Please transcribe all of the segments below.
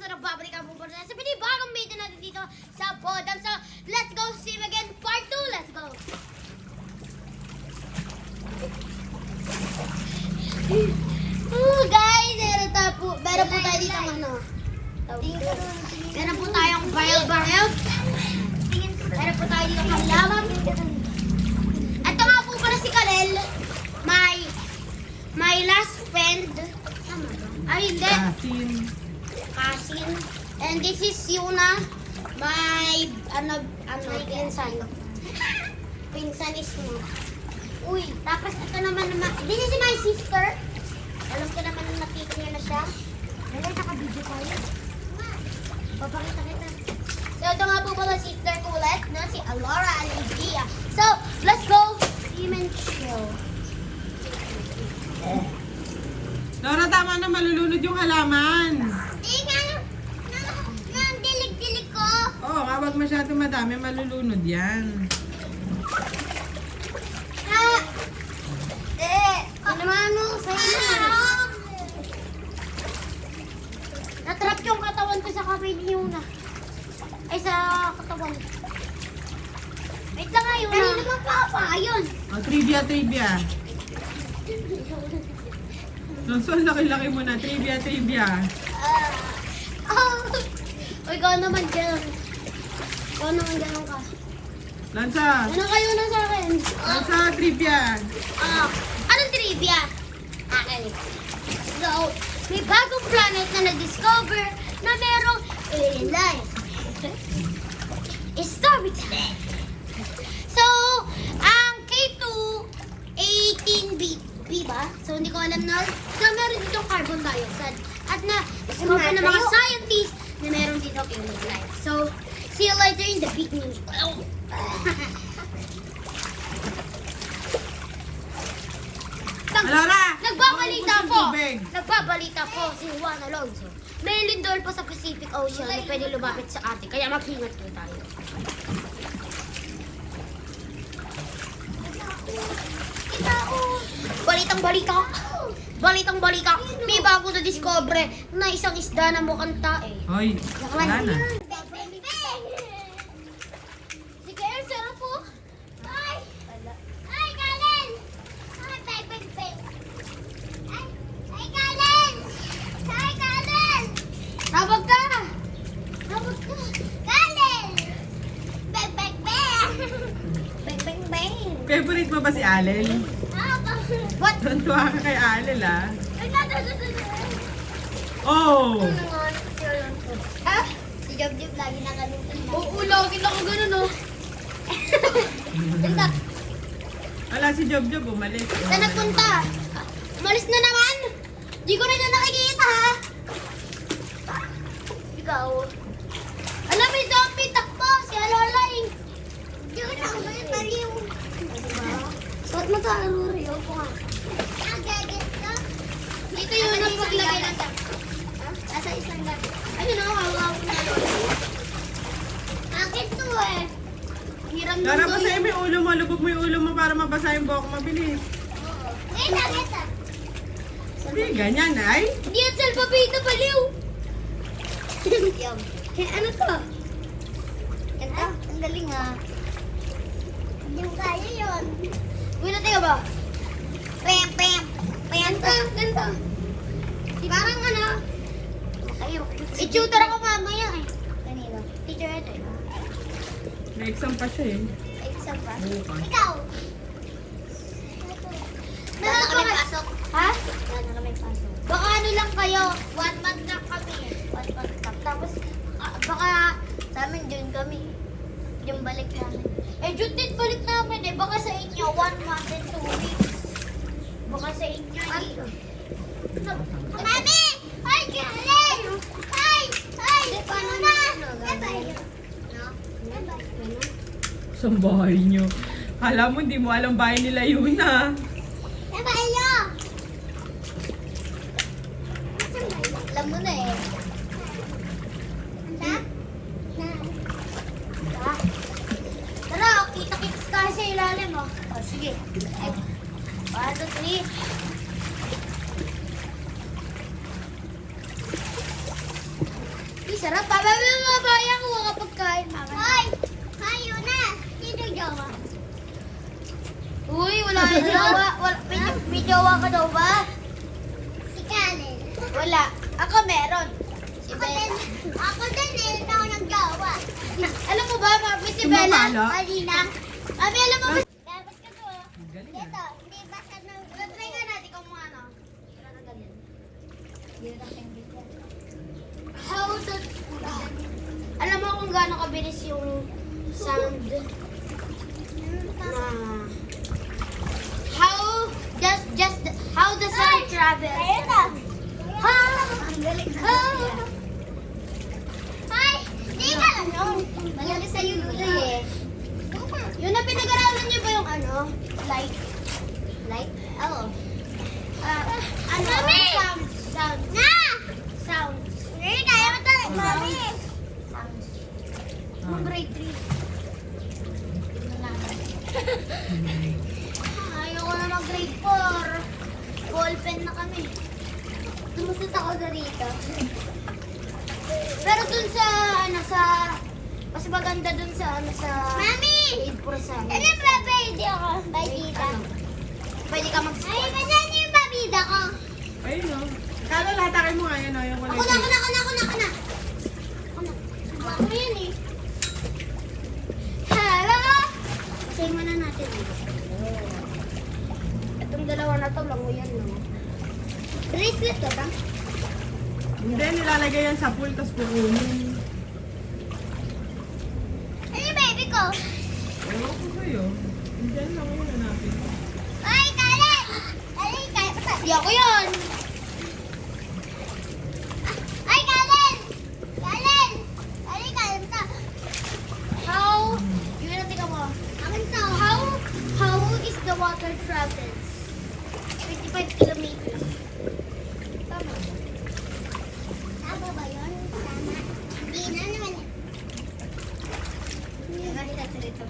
nagbabalik ang pupunta sa pinibagong video natin dito sa Bodam. So, let's go see you again. Part 2, let's go. Guys, meron po tayo dito ng ano. Meron po tayong barrel. Meron po tayo dito ng lawang. Ito nga po pala si Kalel. My last friend. Ay, hindi. Kasin. And this is Yuna. My, pinsan. Pinsan is mo. Uy, tapos ito naman, this is my sister. Alam ko naman nakita niya na siya. Dali, naka-video tayo. Papakita kita. So, ito nga po pala sister ko ulit, no? Si Alora Alidia. So, let's go. Team and chill. Laura, tama na, malulunod yung halaman. Nang dilig-dilig ko. Oo, wag masyado madami, malulunod yan. Ano naman mo? Sa'yo na. Natrap yung katawan ko sa kamay ni Yuna. Ay, sa katawan. Wait lang nga, Yuna. Ano naman, Papa? Ayun. O, trivia. So, laki-laki mo na. Trivia. Uy, ikaw naman dyan. Ikaw naman dyan ka. Lansa, Ano kayo na sa akin? trivia. Anong trivia? Akin. So, may bagong planet na na-discover na merong alien life. It's story time. So, ang K2, 18B ba? So, hindi ko alam na. So, meron dito carbon dioxide. At na-discover ng mga scientists na meron dito alien life. So, see you later in the big news. Laura! Nagbabalita po si Juan Alonso. May lindol po sa Pacific Ocean na pwede lumapit sa atin. Kaya mag-ingat po tayo. Balitang balita. May bago na discover na isang isda na mukhang tae. Hoy, wala na. Sige, sarap po. Ay! Ay, Galen! Ay, bang. Ay, Galen! Ay, Galen! Tawag ka! Galen! Bang. Favorite mo ba si Alel? What? Tuntua ka kay Alel, ah. Ay, Oh! Ha? Si Job lagi nakalimutan. Oo, lagi na ako ganun, oh. Tindak. Wala si Job, umalis. Saan nagpunta? Umalis na naman? Di ko na siya nakikita, ha? Ikaw. Alam, may zombie takbo. Si Alolay. Di ko na kayo taliw. Suot mo to, Aruri. Opo nga. Dito yun ang paglagay ng dak. Nasa isang dak. Ayun, oh. Hawak ko na Alolay. Akin to, eh. Hiram Laura, nung basahin mo yung ulo mo. Lubog mo yung ulo mo para mabasa yung buhok mo. Bilis. Eh, nakita. Hindi, ganyan, ay. Hindi yan salpapito, baliw. Ano to? Ganda? Ang galing, ha? Hindi mo kaya yun. Uy, natin ba? Pem. Ganda. Parang ano? I-tutor ako mamaya, eh. Kanino? Teacher ito, eh. May exam pa siya, eh. Exam pa? Bukas. Ikaw! Wala na kami pasok. Ha? Wala na kami pasok. Baka ano lang kayo, 1 month lang kami. 1 month lang. Tapos, baka sa amin dun kami. Yung balik namin. Eh, dun din balik namin eh. Baka sa inyo, 1 month and 2 weeks. Baka sa inyo, eh. Mami! Ay, Karen! Ay! Paano na? Sa bahay niyo. Kala mo, hindi mo alam bahay nila yun, ah. Alam mo na eh. Tara, kita-kits tayo sa ilalim, oh. Oh, sige. 1, 2, 3. sarap. Babaya ko kapag kain, mama. Hoy! Hoy, Yuna! Sino jowa? Uy, wala na jowa. May jowa ka daw ba? Si Kalen. Wala. Ako meron. Si Bella. Ako din, meron ako ng jowa. Alam mo ba, mami, si Bella? Sumapalo? Kanina. Mami, alam mo ba? Dapat ka to. Ang galing ah. Dito, hindi basta na. Try nga natin kung ano. Wala na ganyan. Hindi na natin How does... alam mo kung gaano kabilis yung sound na... How the sound travel? Ayun na! Ha! Ang galing ka! Ay! Di ka ano? Malaki sa'yo Lula eh. Yun na pinag-aralan niyo ba yung ano? Light? Light? Oo. Ano? Sound. Sound. Na! Sound. Hindi, kaya mo ito. Mami! Sounds. Nung grade 3. Tignan natin. Ayoko na mag-grade 4. Ballpen na kami. Lumusot ako na rito. Pero dun sa, mas maganda dun sa, Mami! Grade 4 sa amin. Ano ba, pwede ako? Babida. Pwede ka mag-squat. Ay, ganyan yung babida ko. Ayun o. Kala latakin mo nga yan o. Yung Ako na. Ako yun eh. Hello! Say muna natin eh. Itong dalawa na to, lango yan no. Bracelet to ba? Hindi, nilalagay yan sa pool, tapos pukunin. Ano yung baby ko? Ewan ko sa'yo. Hindi lang yun natin. Ay, Kalen! Di ako yun! Ay, Kalen! Kalen to! How? Yun na tingnan mo. Akin to. How is the water travels? 25 kilometers. Tama. Tama ba yun? Tama. Hindi na naman. Hindi na natin ito.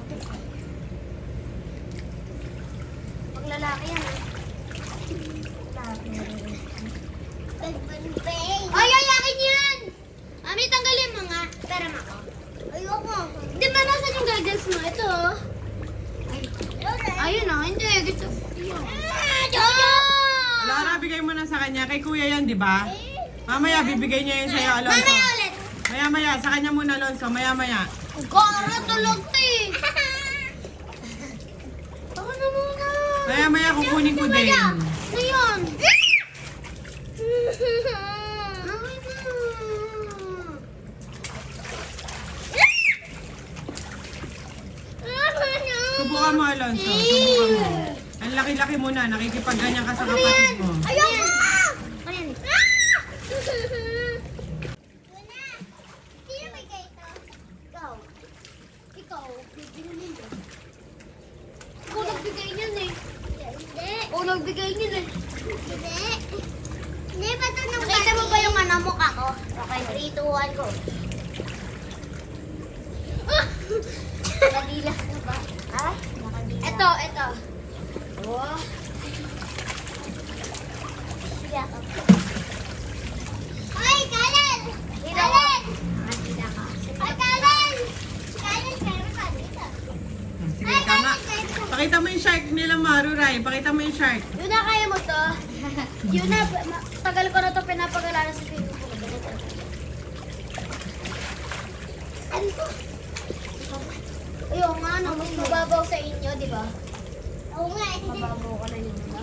Pag lalaki yan eh. Ay, akin yan! Mami, tanggalin mo nga. Pera mo ako. Ayoko. Di ba nasan yung goggles mo? Ito oh. Ayun oh, hindi. Gusto. Lara, bigay mo na sa kanya. Kay kuya yan, di ba? Mamaya, bibigay niya yun sa'yo, Alonso. Mamaya ulit. Maya-maya, sa kanya muna, Alonso. Maya-maya. Gara, tulog to eh. Ako na muna. Maya-maya, kukunin ko din. Ano yun? Subukan mo, Alonso. Subukan mo. Ang laki-laki mo na. Nakikipagganyan ka sa kapatid mo. Ayoko! Ano yan? Sino may kaito? Ikaw. Ikaw. Bibili mo. Ikaw nagbigay niyan eh. Hindi. Ikaw nagbigay niyan eh. Hindi. Hindi ba ito nung nakita mo ba yung mukha ko? Okay, 3, 2, 1, go. Nakadila ka ba? Ha? Nakadila. Ito. Oh. Sige ako. Hoy, Kalen! Kalen! Nakadila ka. Hoy, Kalen! Kalen, meron ka dito. Sige, tama. Pakita mo yung shark nila, Maruray. Pakita mo yung shark. Yun na, kaya mo to. Yun na, tagal ko na to pinapagalaran sa Facebook ko. Ano to? Ayun nga, no, mas mababaw sa inyo, di ba? Oo nga, mababaw ka na yun, ba?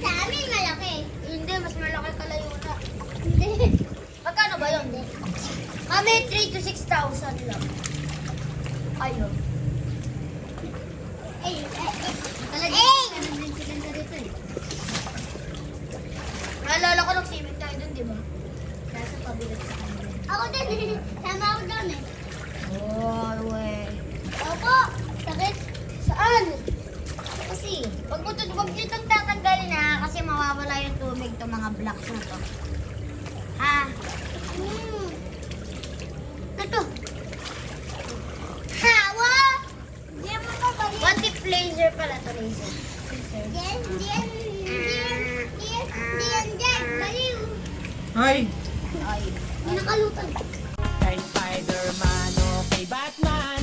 Sa amin, malaki. Hindi, mas malaki ka lang yun na. Hindi. Magkano ba yun? Kami, 3 to 6,000 lang. Ayun. Naalala ko nag-swimming tayo dun, di ba? Nasa pabilat sa kanila. Ako din, sama ako dun eh. Oh, we. Opo, sakit. Saan? Kasi, wag nyo itong tatanggalin ha, kasi mawawala yung tubig itong mga blocks na to. Ha? Ito. Hawa! Hindi mo pa ba yun? What if laser pala to, laser? Diyan. Baliw. Hoy, Ay, may nakalutang. Kay Spider-Man o kay Batman,